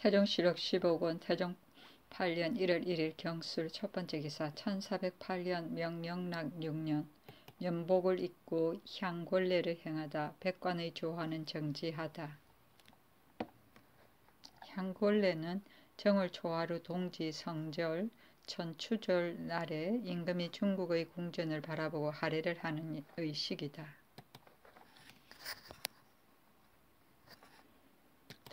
태종시록 15권 태종 8년 1월 1일 경술 첫 번째 기사 1408년 명영락 6년 면복을 입고 향골례를 행하다 백관의 조화는 정지하다. 향골례는 정월 초하루 동지 성절 천추절 날에 임금이 중국의 궁전을 바라보고 하례를 하는 의식이다.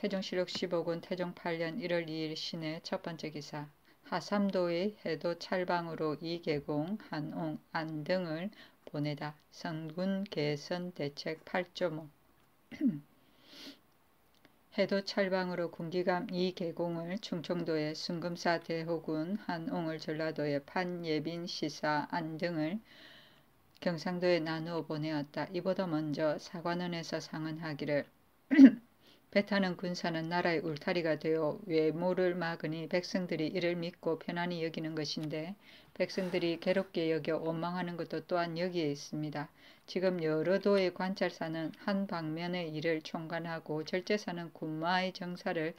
태종시록 15권 태종 8년 1월 2일 신의 첫 번째 기사 하삼도의 해도 찰방으로 이계공, 한옹, 안등을 보내다. 성군 개선 대책 8.5 해도 찰방으로 군기감 이계공을 충청도에 순금사 대호군, 한옹을 전라도에 판예빈 시사 안등을 경상도에 나누어 보내었다. 이보다 먼저 사관원에서 상언하기를 배 타는 군사는 나라의 울타리가 되어 외모를 막으니 백성들이 이를 믿고 편안히 여기는 것인데 백성들이 괴롭게 여겨 원망하는 것도 또한 여기에 있습니다. 지금 여러 도의 관찰사는 한 방면의 일을 총관하고 절제사는 군마의 정사를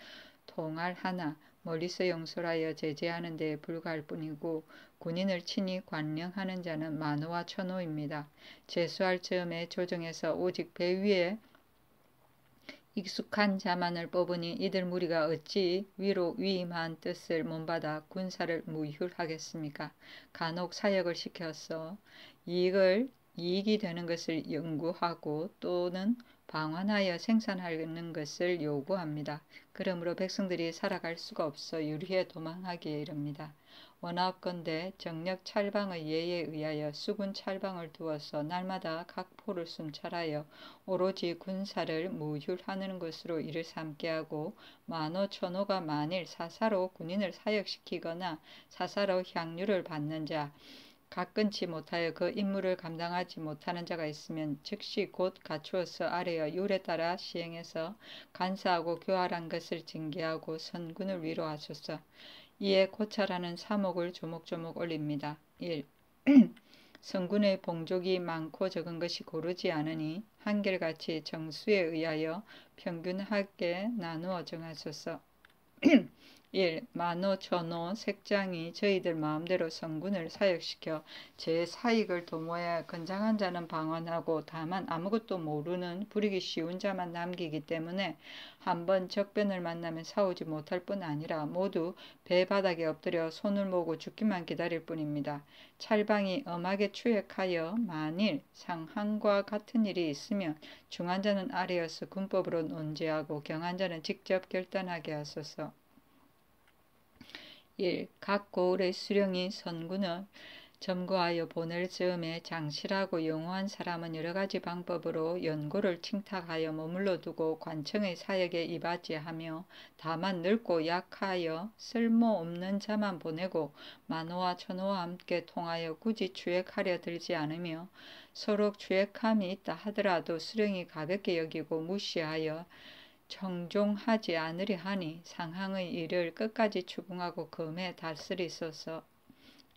통할하나 멀리서 용솔하여 제재하는 데에 불과할 뿐이고 군인을 친히 관령하는 자는 만호와 천호입니다. 제수할 즈음에 조정에서 오직 배 위에 익숙한 자만을 뽑으니 이들 무리가 어찌 위로 위임한 뜻을 못받아 군사를 무휼하겠습니까? 간혹 사역을 시켜서 이익이 되는 것을 연구하고 또는 방환하여 생산하는 것을 요구합니다. 그러므로 백성들이 살아갈 수가 없어 유리에 도망하기에 이릅니다. 원하건대 정력 찰방의 예에 의하여 수군 찰방을 두어서 날마다 각 포를 순찰하여 오로지 군사를 무휼하는 것으로 이를 삼게 하고 만호 천호가 만일 사사로 군인을 사역시키거나 사사로 향유를 받는 자 가끈치 못하여 그 임무를 감당하지 못하는 자가 있으면 즉시 곧 갖추어서 아래여 율에 따라 시행해서 간사하고 교활한 것을 징계하고 선군을 위로하소서. 이에 고찰하는 사목을 조목조목 올립니다. 1. 성군의 봉족이 많고 적은 것이 고르지 않으니 한결같이 정수에 의하여 평균하게 나누어 정하소서. 1. 만호, 천호, 색장이 저희들 마음대로 성군을 사역시켜 제 사익을 도모해 건장한 자는 방언하고 다만 아무것도 모르는 부리기 쉬운 자만 남기기 때문에 한번 적변을 만나면 싸우지 못할 뿐 아니라 모두 배 바닥에 엎드려 손을 모으고 죽기만 기다릴 뿐입니다. 찰방이 엄하게 추획하여 만일 상한과 같은 일이 있으면 중한 자는 아래여서 군법으로 논제하고 경한 자는 직접 결단하게 하소서. 1. 각 고을의 수령이 선군을 점거하여 보낼 즈음에 장실하고 용호한 사람은 여러가지 방법으로 연고를 칭탁하여 머물러 두고 관청의 사역에 임하지 하며 다만 늙고 약하여 쓸모없는 자만 보내고 만호와 천호와 함께 통하여 굳이 추획하려 들지 않으며 서로 추획함이 있다 하더라도 수령이 가볍게 여기고 무시하여 청종하지 않으려 하니 상항의 일을 끝까지 추궁하고 검에 다스리소서.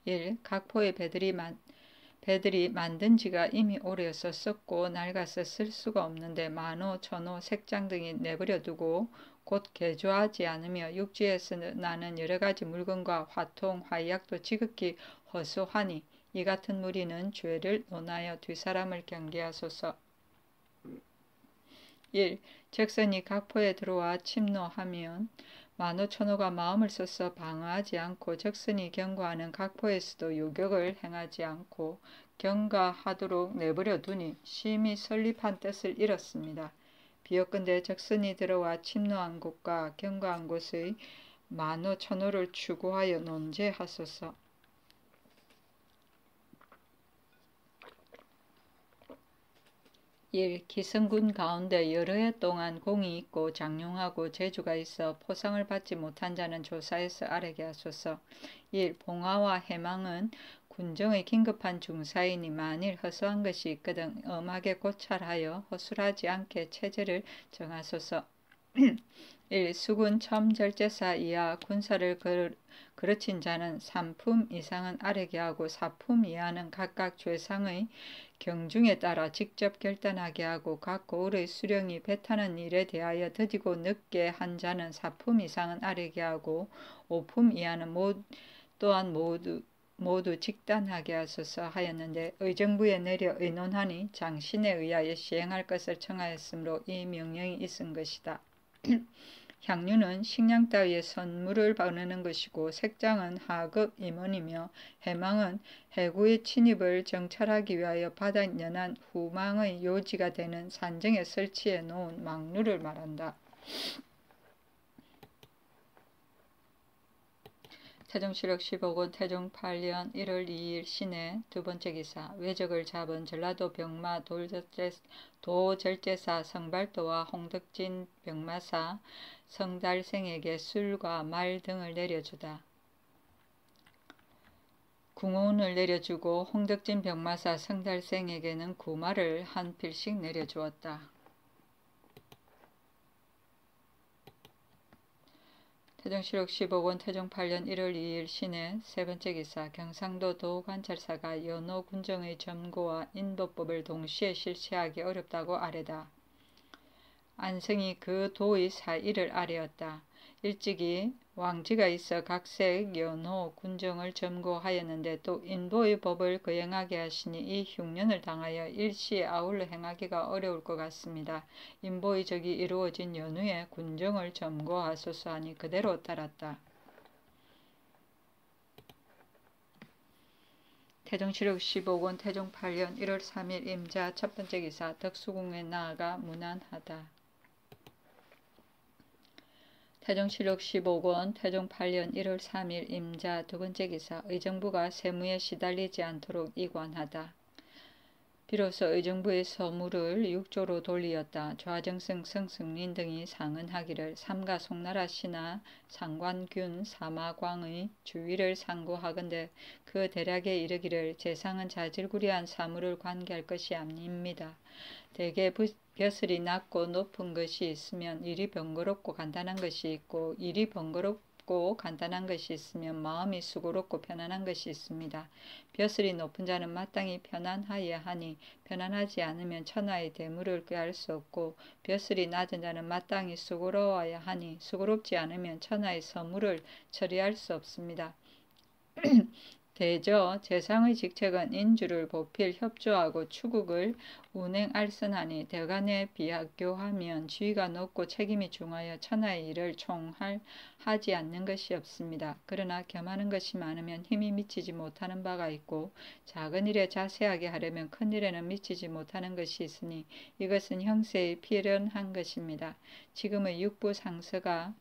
1. 각포의 배들이 만든 지가 이미 오래여서 썩고 낡아서 쓸 수가 없는데 만호, 천호, 색장 등이 내버려 두고 곧 개조하지 않으며 육지에서 나는 여러가지 물건과 화통, 화약도 지극히 허소하니 이 같은 무리는 죄를 논하여 뒷사람을 경계하소서. 1. 적선이 각포에 들어와 침노하면 만호 천호가 마음을 써서 방어하지 않고 적선이 경고하는 각포에서도 요격을 행하지 않고 경가하도록 내버려 두니 심히 설립한 뜻을 잃었습니다. 비어건대 적선이 들어와 침노한 곳과 경고한 곳의 만호 천호를 추구하여 논제하소서. 1. 기성군 가운데 여러 해 동안 공이 있고 장용하고 재주가 있어 포상을 받지 못한 자는 조사해서 아뢰게 하소서. 1. 봉화와 해망은 군정의 긴급한 중사이니 만일 허수한 것이 있거든 엄하게 고찰하여 허술하지 않게 체제를 정하소서. 1. 수군 첨절제사 이하 군사를 거르친 자는 3품 이상은 아래게 하고 4품 이하는 각각 죄상의 경중에 따라 직접 결단하게 하고 각 고을의 수령이 배 타는 일에 대하여 더디고 늦게 한 자는 4품 이상은 아래게 하고 5품 이하는 또한 모두 직단하게 하소서 하였는데 의정부에 내려 의논하니 장신에 의하여 시행할 것을 청하였으므로 이 명령이 있은 것이다. 향유는 식량 따위의 선물을 바르는 것이고 색장은 하급 임원이며 해망은 해구의 침입을 정찰하기 위하여 바닥 연한 후망의 요지가 되는 산정에 설치해 놓은 망루를 말한다. 태종실록 15권 태종 8년 1월 2일 신해 두 번째 기사 외적을 잡은 전라도 병마 도절제사 성발도와 홍덕진 병마사 성달생에게 술과 말 등을 내려주다. 궁온을 내려주고 홍덕진 병마사 성달생에게는 구마를 한 필씩 내려주었다. 태종실록 15권 태종 8년 1월 2일 신해 세 번째 기사 경상도 도관찰사가 연호 군정의 점고와 인도법을 동시에 실시하기 어렵다고 아뢰다. 안성이 그 도의 사의를 아뢰었다. 일찍이 왕지가 있어 각색 연호 군정을 점고하였는데 또 인도의 법을 거행하게 하시니 이 흉년을 당하여 일시에 아울러 행하기가 어려울 것 같습니다. 인보의 적이 이루어진 연후에 군정을 점고하소서 하니 그대로 따랐다. 태종실록 15권 태종 8년 1월 3일 임자 첫 번째 기사 덕수궁에 나아가 문안하다. 태종실록 15권 태종 8년 1월 3일 임자 두 번째 기사 의정부가 세무에 시달리지 않도록 이관하다. 비로소 의정부의 서무를 육조로 돌리었다. 좌정승 성승린 등이 상언하기를 삼가 송나라 신하 상관균 사마광의 주위를 상고하건대 그 대략에 이르기를 재상은 자질구레한 사무를 관계할 것이 아닙니다. 대개 벼슬이 낮고 높은 것이 있으면 일이 번거롭고 간단한 것이 있고 일이 번거롭고 간단한 것이 있으면 마음이 수고롭고 편안한 것이 있습니다. 벼슬이 높은 자는 마땅히 편안하여야 하니 편안하지 않으면 천하의 대물을 꾀할 수 없고 벼슬이 낮은 자는 마땅히 수고로워야 하니 수고롭지 않으면 천하의 서무를 처리할 수 없습니다. 대저 재상의 직책은 인주를 보필 협조하고 추국을 운행알선하니 대간에 비학교하면 지위가 높고 책임이 중하여 천하의 일을 총할하지 않는 것이 없습니다. 그러나 겸하는 것이 많으면 힘이 미치지 못하는 바가 있고 작은 일에 자세하게 하려면 큰 일에는 미치지 못하는 것이 있으니 이것은 형세의 필연한 것입니다. 지금의 육부 상서가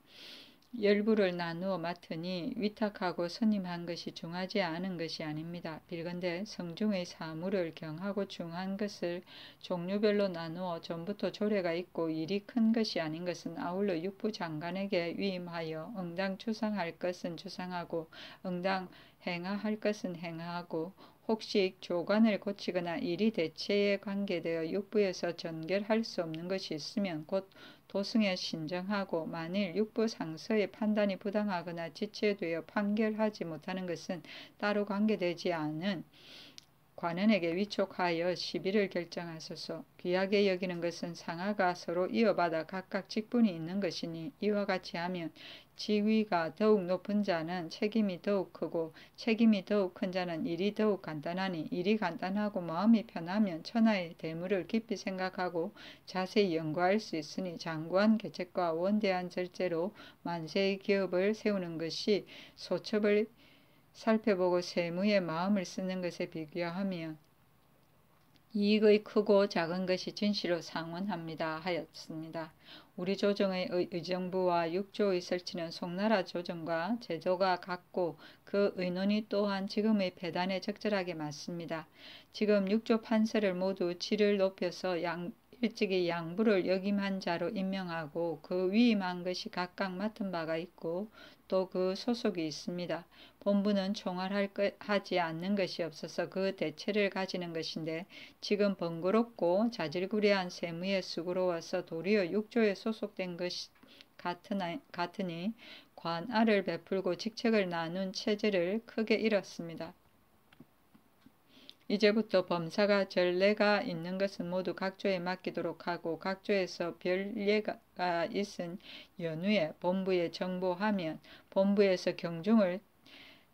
열부를 나누어 맡으니 위탁하고 선임한 것이 중하지 않은 것이 아닙니다. 빌건대 성중의 사무를 경하고 중한 것을 종류별로 나누어 전부터 조례가 있고 일이 큰 것이 아닌 것은 아울러 육부 장관에게 위임하여 응당 주상할 것은 주상하고 응당 행하할 것은 행하고 혹시 조관을 고치거나 일이 대체에 관계되어 육부에서 전결할 수 없는 것이 있으면 곧 도승에 신정하고 만일 육부 상서의 판단이 부당하거나 지체되어 판결하지 못하는 것은 따로 관계되지 않은 관원에게 위촉하여 시비를 결정하소서. 귀하게 여기는 것은 상하가 서로 이어받아 각각 직분이 있는 것이니 이와 같이 하면 지위가 더욱 높은 자는 책임이 더욱 크고 책임이 더욱 큰 자는 일이 더욱 간단하니 일이 간단하고 마음이 편하면 천하의 대물을 깊이 생각하고 자세히 연구할 수 있으니 장구한 계책과 원대한 절제로 만세의 기업을 세우는 것이 소첩을 살펴보고 세무에 마음을 쓰는 것에 비교하면 이익의 크고 작은 것이 진시로 상원합니다 하였습니다. 우리 조정의 의정부와 육조의 설치는 송나라 조정과 제도가 같고 그 의논이 또한 지금의 배단에 적절하게 맞습니다. 지금 육조 판서를 모두 질을 높여서 일찍이 양부를 역임한 자로 임명하고 그 위임한 것이 각각 맡은 바가 있고 또 그 소속이 있습니다. 본부는 총알하지 않는 것이 없어서 그 대체를 가지는 것인데 지금 번거롭고 자질구레한 세무에 수고로워서 도리어 육조에 소속된 것이 같으니 관할을 베풀고 직책을 나눈 체제를 크게 잃었습니다. 이제부터 범사가 전례가 있는 것은 모두 각조에 맡기도록 하고 각조에서 별례가 있은 연후에 본부에 정보하면 본부에서 경중을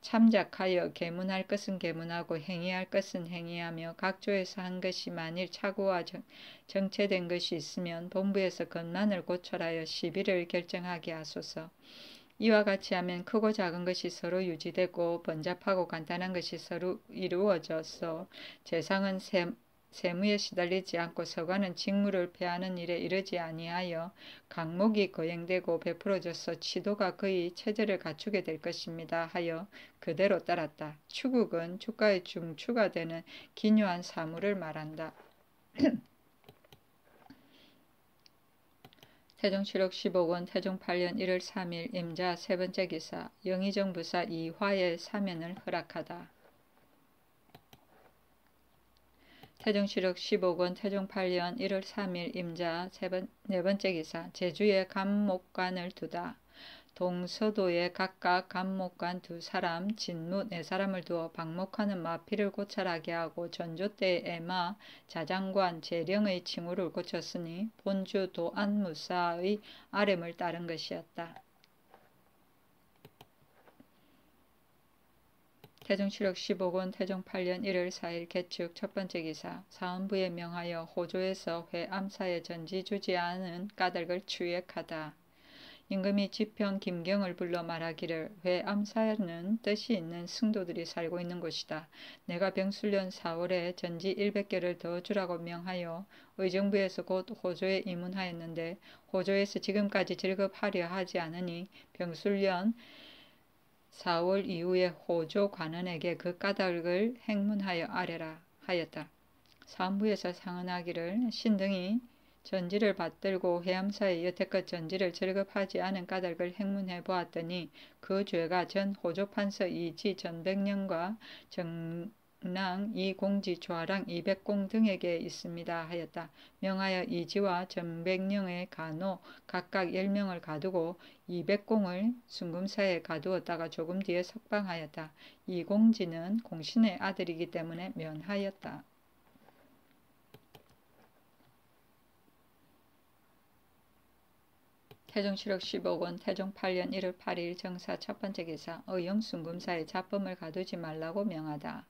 참작하여 계문할 것은 계문하고 행위할 것은 행위하며 각조에서 한 것이 만일 착오와 정체된 것이 있으면 본부에서 그것만을 고철하여 시비를 결정하게 하소서. 이와 같이 하면 크고 작은 것이 서로 유지되고 번잡하고 간단한 것이 서로 이루어져서 재상은 세무에 시달리지 않고 서관은 직무를 폐하는 일에 이르지 아니하여 강목이 거행되고 베풀어져서 치도가 거의 체제를 갖추게 될 것입니다 하여 그대로 따랐다. 추국은 주가의 중추가 되는 기묘한 사물을 말한다. 태종실록 15권 태종 8년 1월 3일 임자 세 번째 기사 영의정부사 이화의 사면을 허락하다. 태종실록 15권 태종 8년 1월 3일 임자 네 번째 기사 제주에 감목관을 두다. 동서도에 각각 감목관 2사람, 진무 4사람을 두어 방목하는 마피를 고찰하게 하고 전조 때의 애마, 자장관, 재령의 칭호를 고쳤으니 본주 도안무사의 아뢰을 따른 것이었다. 태종실록 15권 태종 8년 1월 4일 개축 첫 번째 기사 사헌부에 명하여 호조에서 회암사에 전지주지 않은 까닭을 추액하다. 임금이 지평 김경을 불러 말하기를 회암사는 뜻이 있는 승도들이 살고 있는 곳이다. 내가 병술년 4월에 전지 100개를 더 주라고 명하여 의정부에서 곧 호조에 입문하였는데 호조에서 지금까지 즐겁하려 하지 않으니 병술년 4월 이후에 호조 관원에게 그 까닭을 행문하여 아뢰라 하였다. 사헌부에서 상언하기를 신등이 전지를 받들고 회암사에 여태껏 전지를 절급하지 않은 까닭을 행문해 보았더니 그 죄가 전 호조판서 이지 전백령과 정랑 이공지 조아랑 이백공 등에게 있습니다 하였다. 명하여 이지와 전백령의 간호 각각 10명을 가두고 이백공을 순금사에 가두었다가 조금 뒤에 석방하였다. 이공지는 공신의 아들이기 때문에 면하였다. 태종실록 15권 태종 8년 1월 8일 정사 첫 번째 기사 의영 순금사에 잡범을 가두지 말라고 명하다.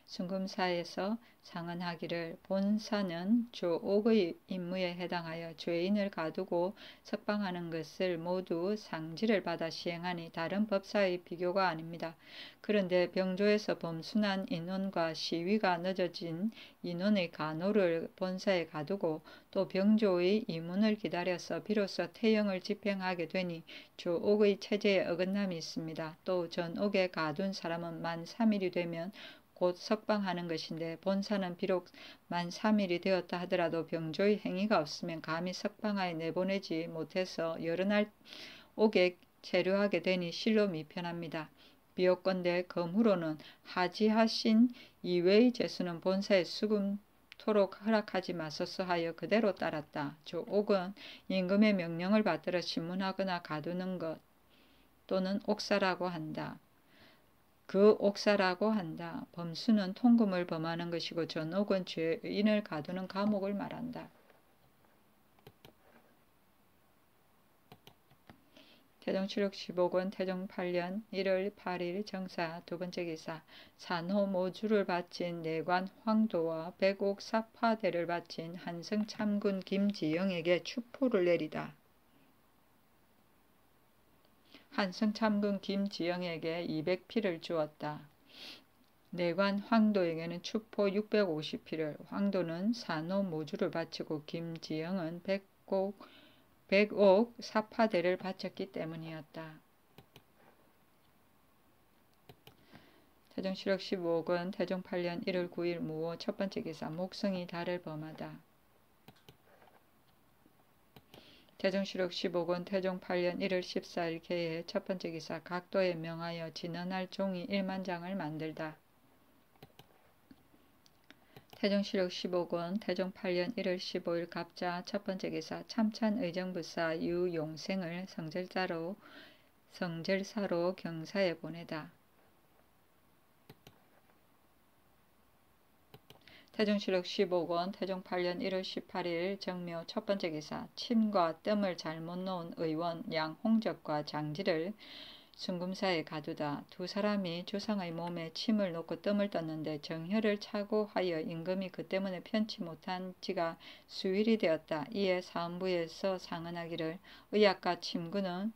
순금사에서 상언하기를 본사는 조5의 임무에 해당하여 죄인을 가두고 석방하는 것을 모두 상지를 받아 시행하니 다른 법사의 비교가 아닙니다. 그런데 병조에서 범순한 인원과 시위가 늦어진 인원의 간호를 본사에 가두고 또 병조의 이문을 기다려서 비로소 태형을 집행하게 되니 조5의 체제에 어긋남이 있습니다. 또 전옥에 가둔 사람은 만 3일이 되면 곧 석방하는 것인데 본사는 비록 만 3일이 되었다 하더라도 병조의 행위가 없으면 감히 석방하여 내보내지 못해서 여러 날 옥에 체류하게 되니 실로 미편합니다. 비옥건대 검으로는 하지하신 이외의 죄수는 본사에 수금토록 허락하지 마소서 하여 그대로 따랐다. 조5은 임금의 명령을 받들어 신문하거나 가두는 것 또는 옥사라고 한다. 그 옥사라고 한다. 범수는 통금을 범하는 것이고 전옥은 죄인을 가두는 감옥을 말한다. 태종실록 15권 태종 8년 1월 8일 정사 두 번째 기사 산호 모주를 바친 내관 황도와 백옥 사파대를 바친 한성 참군 김지영에게 추포를 내리다. 한성 참군 김지영에게 200피를 주었다. 내관 황도에게는 추포 650피를, 황도는 산호 모주를 바치고 김지영은 백옥 사파대를 바쳤기 때문이었다. 태종실록 15권 태종 8년 1월 9일 무호 첫 번째 기사 목성이 달을 범하다. 태종실록 15권 태종 8년 1월 14일 개해 첫 번째 기사 각도에 명하여 진언할 종이 1만 장을 만들다. 태종실록 15권 태종 8년 1월 15일 갑자 첫 번째 기사 참찬 의정부사 유용생을 성절사로 경사에 보내다. 태종실록 15권 태종 8년 1월 18일 정묘 첫 번째 기사 침과 뜸을 잘못 놓은 의원 양홍적과 장지를 순금사에 가두다. 두 사람이 조상의 몸에 침을 놓고 뜸을 떴는데 정혈을 차고 하여 임금이 그 때문에 편치 못한 지가 수일이 되었다. 이에 사헌부에서 상언하기를 의학과 침구는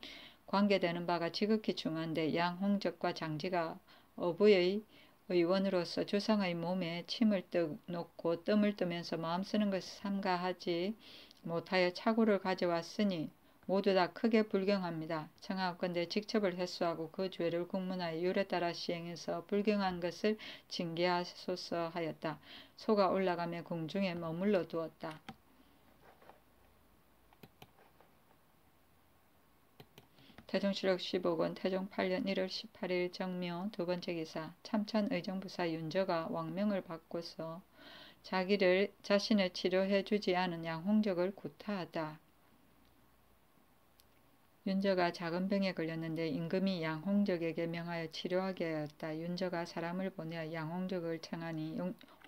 관계되는 바가 지극히 중한데 양홍적과 장지가 어부의 의원으로서 조상의 몸에 침을 놓고 뜸을 뜨면서 마음 쓰는 것을 삼가하지 못하여 착오를 가져왔으니 모두 다 크게 불경합니다. 청하건대 직첩을 회수하고 그 죄를 국문하여 율에 따라 시행해서 불경한 것을 징계하소서 하였다. 소가 올라가며 궁중에 머물러 두었다. 태종실록 15권 태종 8년 1월 18일 정묘 두 번째 기사 참찬 의정부사 윤저가 왕명을 받고서 자신을 치료해 주지 않은 양홍적을 구타하다. 윤저가 작은 병에 걸렸는데 임금이 양홍적에게 명하여 치료하게 하였다. 윤저가 사람을 보내어 양홍적을 청하니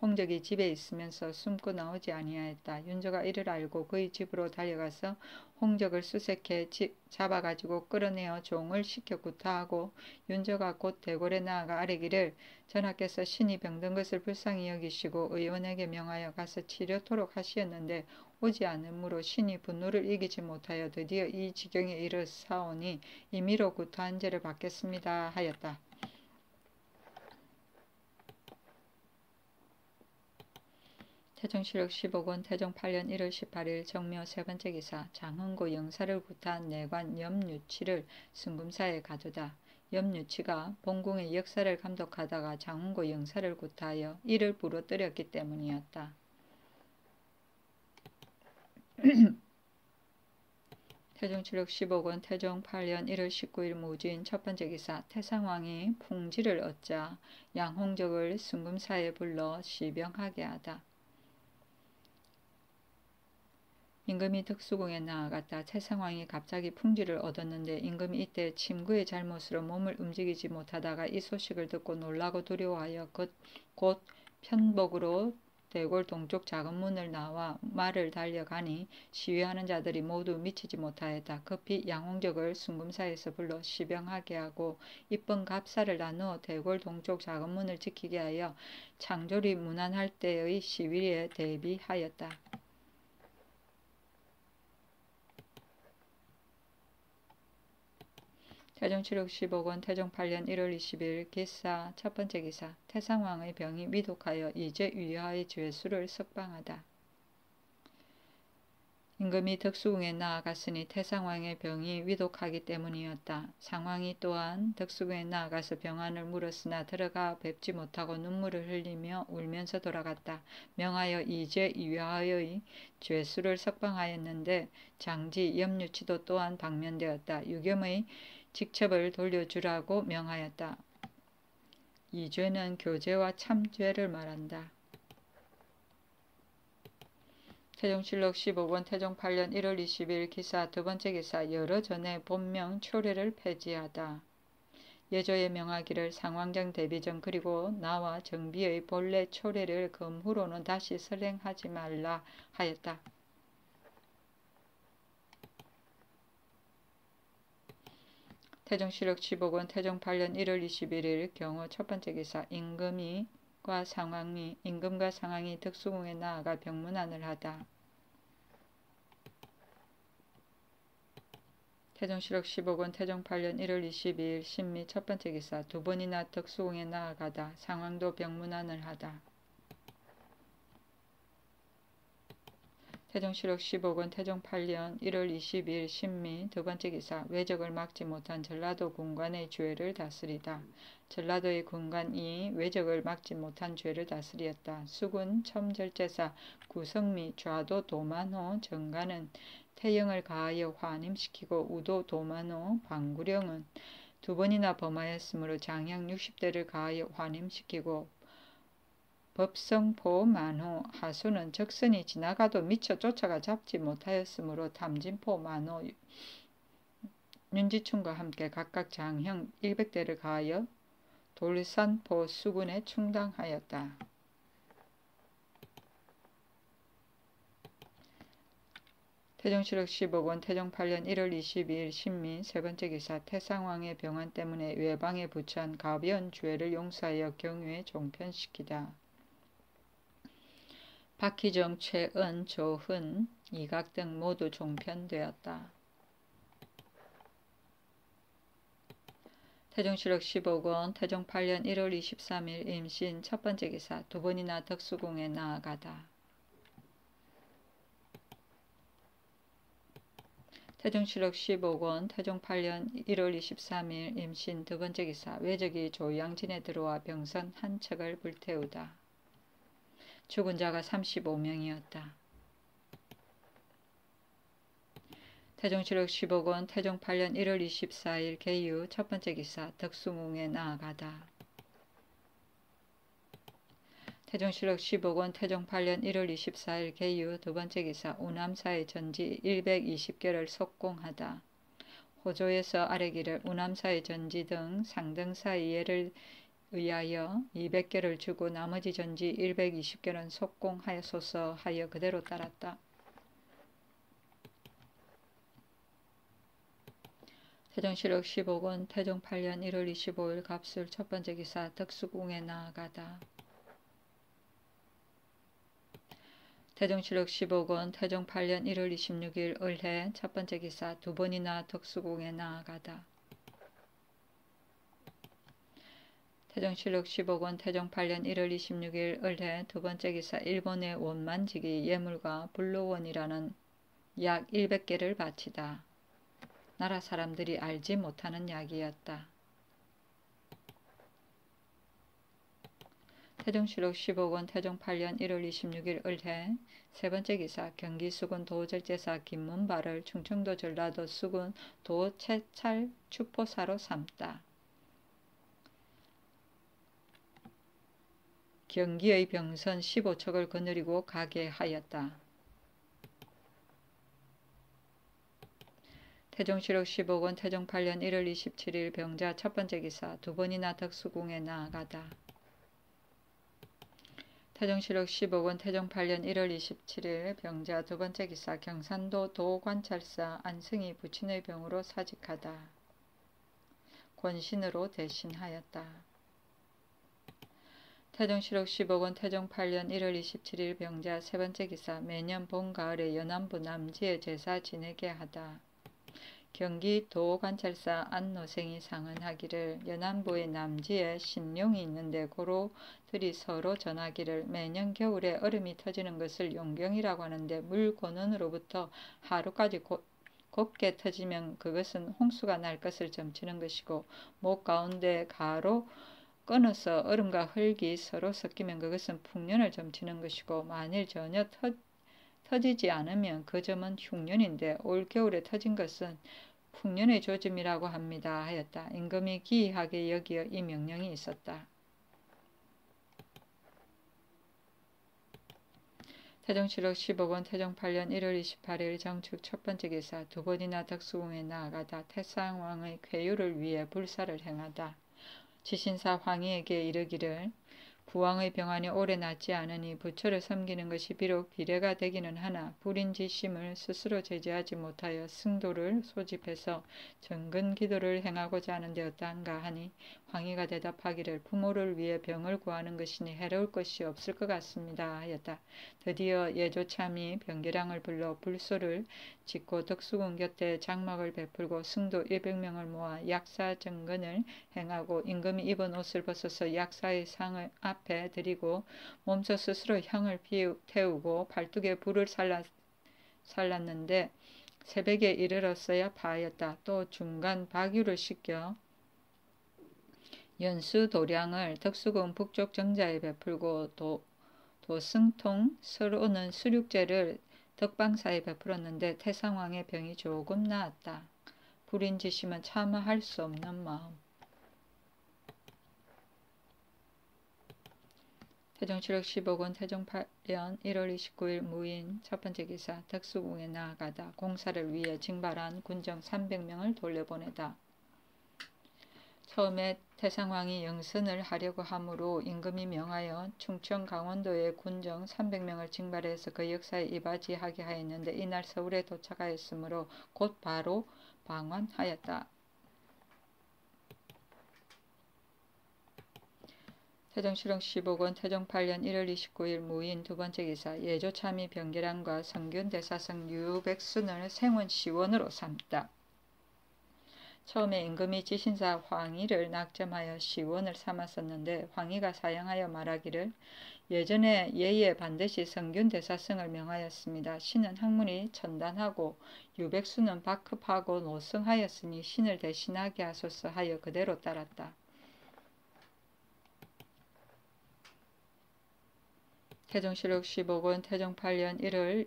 홍적이 집에 있으면서 숨고 나오지 아니하였다. 윤저가 이를 알고 그의 집으로 달려가서 홍적을 수색해 잡아가지고 끌어내어 종을 시켜 구타하고 윤저가 곧 대궐에 나아가 아뢰기를 전하께서 신이 병든 것을 불쌍히 여기시고 의원에게 명하여 가서 치료토록 하시었는데 오지 않으므로 신이 분노를 이기지 못하여 드디어 이 지경에 이르사오니 임의로 구타한 죄를 받겠습니다 하였다. 태종실록 15권 태종 8년 1월 18일 정묘 세 번째 기사 장흥고 영사를 구타한 내관 염유치를 순금사에 가두다. 염유치가 본궁의 역사를 감독하다가 장흥고 영사를 구타하여 이를 부러뜨렸기 때문이었다. 태종실록 15권 태종 8년 1월 19일 무주인 첫 번째 기사 태상왕이 풍지를 얻자 양홍적을 순금사에 불러 시병하게 하다. 임금이 덕수궁에 나아갔다. 태상왕이 갑자기 풍지를 얻었는데 임금이 이때 침구의 잘못으로 몸을 움직이지 못하다가 이 소식을 듣고 놀라고 두려워하여 곧 편복으로 대궐 동쪽 작은 문을 나와 말을 달려가니 시위하는 자들이 모두 미치지 못하였다. 급히 양홍적을 순금사에서 불러 시병하게 하고 이쁜 갑사를 나누어 대궐 동쪽 작은 문을 지키게 하여 창졸이 문안할 때의 시위에 대비하였다. 태종실록 15권 태종 8년 1월 20일 기사 첫 번째 기사 태상왕의 병이 위독하여 이제 위하의 죄수를 석방하다. 임금이 덕수궁에 나아갔으니 태상왕의 병이 위독하기 때문이었다. 상왕이 또한 덕수궁에 나아가서 병안을 물었으나 들어가 뵙지 못하고 눈물을 흘리며 울면서 돌아갔다. 명하여 이제 위하의 죄수를 석방하였는데 장지 염유치도 또한 방면되었다. 유겸의 직첩을 돌려주라고 명하였다. 이 죄는 교죄와 참죄를 말한다. 태종실록 15권 태종 8년 1월 20일 기사 두 번째 기사 여러 전에 본명 초례를 폐지하다. 예조에 명하기를 상왕정 대비전 그리고 나와 정비의 본래 초례를 금후로는 다시 설행하지 말라 하였다. 태종실록 15권 태종 8년 1월 21일 경우 첫 번째 기사 임금과 상왕이 덕수궁에 나아가 병문안을 하다. 태종실록 15권 태종 8년 1월 22일 신미 첫 번째 기사 두 번이나 덕수궁에 나아가다. 상왕도 병문안을 하다. 태종실록 15권 태종 8년 1월 22일 신미 두 번째 기사 외적을 막지 못한 전라도 군관의 죄를 다스리다. 전라도의 군관이 외적을 막지 못한 죄를 다스리었다. 수군 첨절제사 구성미 좌도 도만호 정관은 태영을 가하여 환임시키고 우도 도만호 방구령은 두 번이나 범하였으므로 장양 60대를 가하여 환임시키고 법성포 만호 하수는 적선이 지나가도 미처 쫓아가 잡지 못하였으므로 탐진포 만호 윤지충과 함께 각각 장형 100대를 가하여 돌산포 수군에 충당하였다. 태종실록 10억원 태종 8년 1월 22일 신민 세번째 기사 태상왕의 병환 때문에 외방에 부처한 가변 죄를 용서하여 경유에 종편시키다. 박희정, 최은, 조흔, 이각 등 모두 종편되었다. 태종실록 15권 태종 8년 1월 23일 임신 첫번째 기사 두 번이나 덕수궁에 나아가다. 태종실록 15권 태종 8년 1월 23일 임신 두번째 기사 외적이 조양진에 들어와 병선 한 척을 불태우다. 죽은 자가 35명이었다. 태종실록 15권 태종 8년 1월 24일 개유 첫번째 기사 덕수궁에 나아가다. 태종실록 15권 태종 8년 1월 24일 개유 두번째 기사 우남사의 전지 120개를 속공하다. 호조에서 아래기를 우남사의 전지 등 상등사의 예를 의하여 200개를 주고 나머지 전지 120개는 속공하여소서 하여 그대로 따랐다. 태종실록 15권 태종 8년 1월 25일 갑술 첫번째 기사 덕수궁에 나아가다. 태종실록 15권 태종 8년 1월 26일 을해 첫번째 기사 두 번이나 덕수궁에 나아가다. 태종실록 15권 태종 8년 1월 26일 을해 두번째 기사 일본의 원만직이 예물과 불로원이라는 약 100개를 바치다. 나라 사람들이 알지 못하는 약이었다. 태종실록 15권 태종 8년 1월 26일 을해 세번째 기사 경기 수군 도절제사 김문발을 충청도 전라도 수군 도채찰 축포사로 삼다. 경기의 병선 15척을 거느리고 가게 하였다. 태종실록 15권 태종 8년 1월 27일 병자 첫번째 기사 두 번이나 덕수궁에 나아가다. 태종실록 15권 태종 8년 1월 27일 병자 두번째 기사 경산도 도관찰사 안승희 부친의 병으로 사직하다. 권신으로 대신하였다. 태종실록 15권 태종 8년 1월 27일 병자 세번째 기사 매년 봄 가을에 연안부 남지에 제사 지내게 하다. 경기 도관찰사 안노생이 상언하기를 연안부의 남지에 신룡이 있는데 고로들이 서로 전하기를 매년 겨울에 얼음이 터지는 것을 용경이라고 하는데 물 고는으로부터 하루까지 곱게 터지면 그것은 홍수가 날 것을 점치는 것이고 목 가운데 가로 끊어서 얼음과 흙이 서로 섞이면 그것은 풍년을 점치는 것이고 만일 전혀 터지지 않으면 그 점은 흉년인데 올 겨울에 터진 것은 풍년의 조짐이라고 합니다 하였다. 임금이 기이하게 여기어 이 명령이 있었다. 태종실록 15권 태종 8년 1월 28일 정축 첫번째 기사 두 번이나 덕수궁에 나아가다 태상왕의 쾌유를 위해 불사를 행하다. 지신사 황희에게 이르기를 부왕의 병환이 오래 낫지 않으니 부처를 섬기는 것이 비록 비례가 되기는 하나 불인지심을 스스로 제지하지 못하여 승도를 소집해서 정근 기도를 행하고자 하는데 어떠한가 하니 황희가 대답하기를 부모를 위해 병을 구하는 것이니 해로울 것이 없을 것 같습니다 하였다. 드디어 예조참이 병계량을 불러 불소를 짓고 덕수궁 곁에 장막을 베풀고 승도 100명을 모아 약사 정근을 행하고 임금이 입은 옷을 벗어서 약사의 상을 앞에 드리고 몸소 스스로 향을 태우고 발뚝에 불을 살랐는데 새벽에 이르렀어야 파하였다. 또 중간 박유를 시켜 연수 도량을 덕수궁 북쪽 정자에 베풀고 도승통 서로는 수륙제를 덕방사에 베풀었는데 태상왕의 병이 조금 나았다. 불인지심은 차마 할 수 없는 마음. 태종실록 15권 태종 8년 1월 29일 무인 첫 번째 기사 덕수궁에 나아가다 공사를 위해 징발한 군정 300명을 돌려보내다. 처음에 태상왕이 영선을 하려고 하므로 임금이 명하여 충청 강원도에 군정 300명을 징발해서 그 역사에 이바지하게 하였는데 이날 서울에 도착하였으므로 곧 바로 방환하였다. 태종실록 15권 태종 8년 1월 29일 무인 두 번째 기사 예조참이 병계란과 성균대사성 유백순을 생원 시원으로 삼다. 처음에 임금이 지신사 황희를 낙점하여 시원을 삼았었는데 황희가 사양하여 말하기를 예전에 예에 반드시 성균대사성을 명하였습니다. 신은 학문이 천단하고 유백수는 박급하고 노성하였으니 신을 대신하게 하소서 하여 그대로 따랐다. 태종실록 15권 태종 8년 1월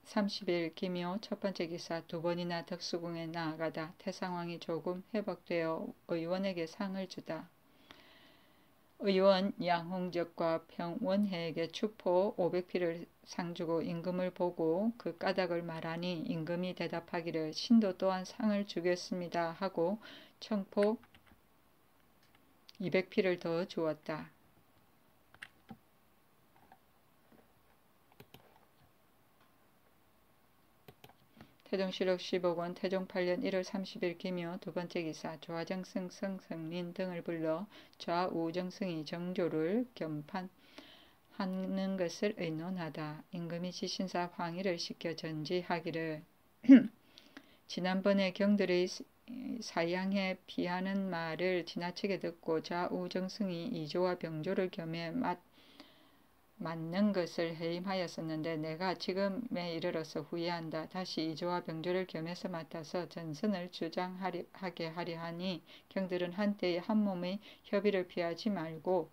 30일 기묘 첫 번째 기사 두 번이나 덕수궁에 나아가다 태상왕이 조금 회복되어 의원에게 상을 주다. 의원 양홍적과 평원해에게 추포 500피를 상주고 임금을 보고 그 까닭을 말하니 임금이 대답하기를 신도 또한 상을 주겠습니다 하고 청포 200피를 더 주었다. 태종실록 15권 태종 8년 1월 30일 기묘 두 번째 기사 좌정승 성성민 등을 불러 좌우정승이 정조를 겸판하는 것을 의논하다. 임금이 지신사 황희를 시켜 전지하기를 지난번에 경들의 사양해 피하는 말을 지나치게 듣고 좌우정승이 이조와 병조를 겸해 맞는 것을 해임하였었는데 내가 지금에 이르러서 후회한다. 다시 이조와 병조를 겸해서 맡아서 전선을 주장하게 하려 하니 경들은 한때의 한 몸의 협의를 피하지 말고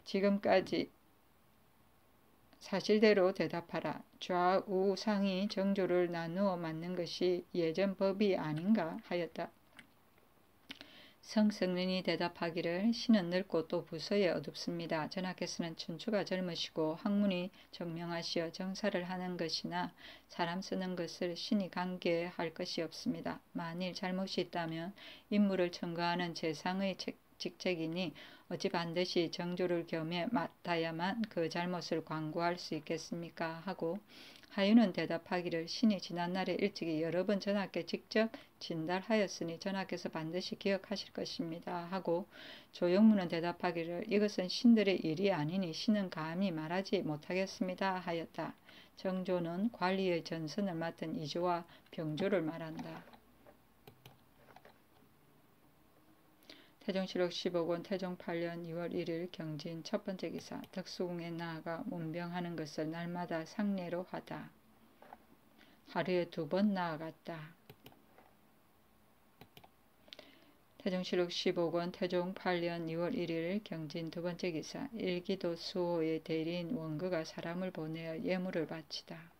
지금까지 사실대로 대답하라. 좌우상이 정조를 나누어 맞는 것이 예전 법이 아닌가 하였다. 성성린이 대답하기를 신은 늙고 또 부서에 어둡습니다. 전하께서는 춘추가 젊으시고 학문이 정명하시어 정사를 하는 것이나 사람 쓰는 것을 신이 관계할 것이 없습니다. 만일 잘못이 있다면 임무를 청구하는 재상의 직책이니 어찌 반드시 정조를 겸해 맡아야만 그 잘못을 광고할 수 있겠습니까? 하고 하유는 대답하기를 신이 지난날에 일찍이 여러 번 전하께 직접 진달하였으니 전하께서 반드시 기억하실 것입니다. 하고 조영무는 대답하기를 이것은 신들의 일이 아니니 신은 감히 말하지 못하겠습니다. 하였다. 정조는 관리의 전선을 맡은 이조와 병조를 말한다. 태종실록 15권 태종 8년 2월 1일 경진 첫 번째 기사 덕수궁에 나아가 문병하는 것을 날마다 상례로 하다. 하루에 2번 나아갔다. 태종실록 15권 태종 8년 2월 1일 경진 두 번째 기사 일기도 수호의 대리인 원그가 사람을 보내어 예물을 바치다.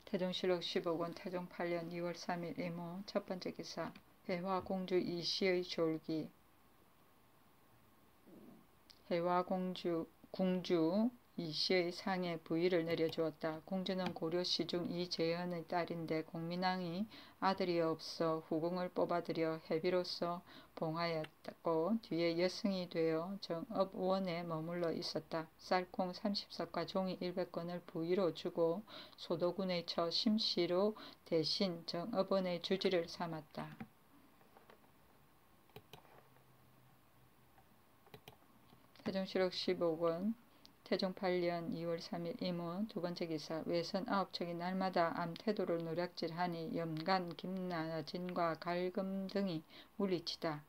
태종실록 15권 태종 8년 2월 3일 이모 첫 번째 기사 해화공주 이시의 졸기 해화공주 이시의 상에 부위를 내려주었다. 공주는 고려 시중 이재현의 딸인데 공민왕이 아들이 없어 후궁을 뽑아들여 해비로서 봉하였고 뒤에 여승이 되어 정업원에 머물러 있었다. 쌀콩 30석과 종이 100건을 부위로 주고 소도군의 처 심씨로 대신 정업원의 주지를 삼았다. 태종실록 15권 태종 8년 2월 3일 이모 두 번째 기사 외선 9척이 날마다 암태도를 노략질하니 염간, 김나진과 갈금 등이 물리치다.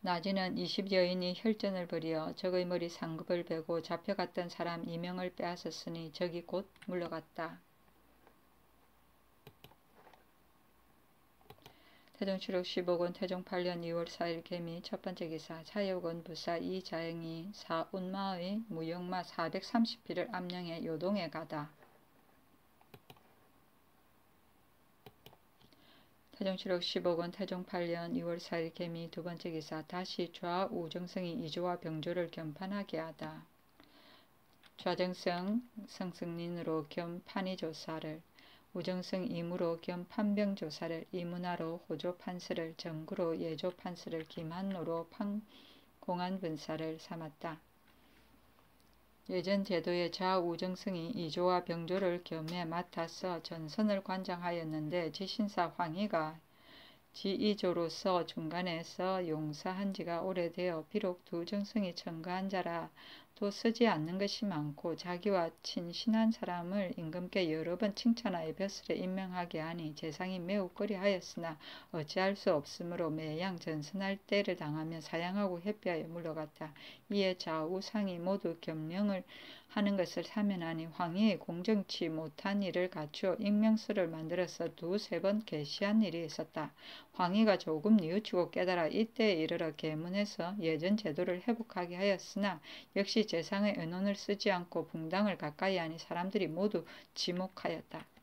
나진은 20여인이 혈전을 벌여 적의 머리 상급을 베고 잡혀갔던 사람 2명을 빼앗았으니 적이 곧 물러갔다. 태종실록 15권 태종 8년 2월 4일 개미 첫 번째 기사 차여건 부사 이자영이 사운마의 무역마 430피를 암령해 요동에 가다. 태종칠록 15권 태종 8년 2월 4일 개미 두 번째 기사 다시 좌우정성이 이조와 병조를 겸판하게 하다. 좌정성 성승린으로 겸 판의조사를 우정성 이무로 겸 판병조사를 이문화로 호조판서를 정구로 예조판서를 김한로로 공안분사를 삼았다. 예전 제도의 좌우정성이 이조와 병조를 겸해 맡아서 전선을 관장하였는데 지신사 황희가 지이조로서 중간에서 용사한 지가 오래되어 비록 두 정성이 첨가한 자라 또 쓰지 않는 것이 많고 자기와 친신한 사람을 임금께 여러 번 칭찬하여 벼슬에 임명하게 하니 재상이 매우 꺼려하였으나 어찌할 수 없으므로 매양 전선할 때를 당하면 사양하고 회피하여 물러갔다. 이에 좌우상이 모두 겸령을 하는 것을 사면하니 황희의 공정치 못한 일을 갖추어 임명서를 만들어서 두세 번 게시한 일이 있었다. 황희가 조금 뉘우치고 깨달아 이때에 이르러 계문해서 예전 제도를 회복하게 하였으나 역시 재상의 의논을 쓰지 않고 붕당을 가까이 하니 사람들이 모두 지목하였다.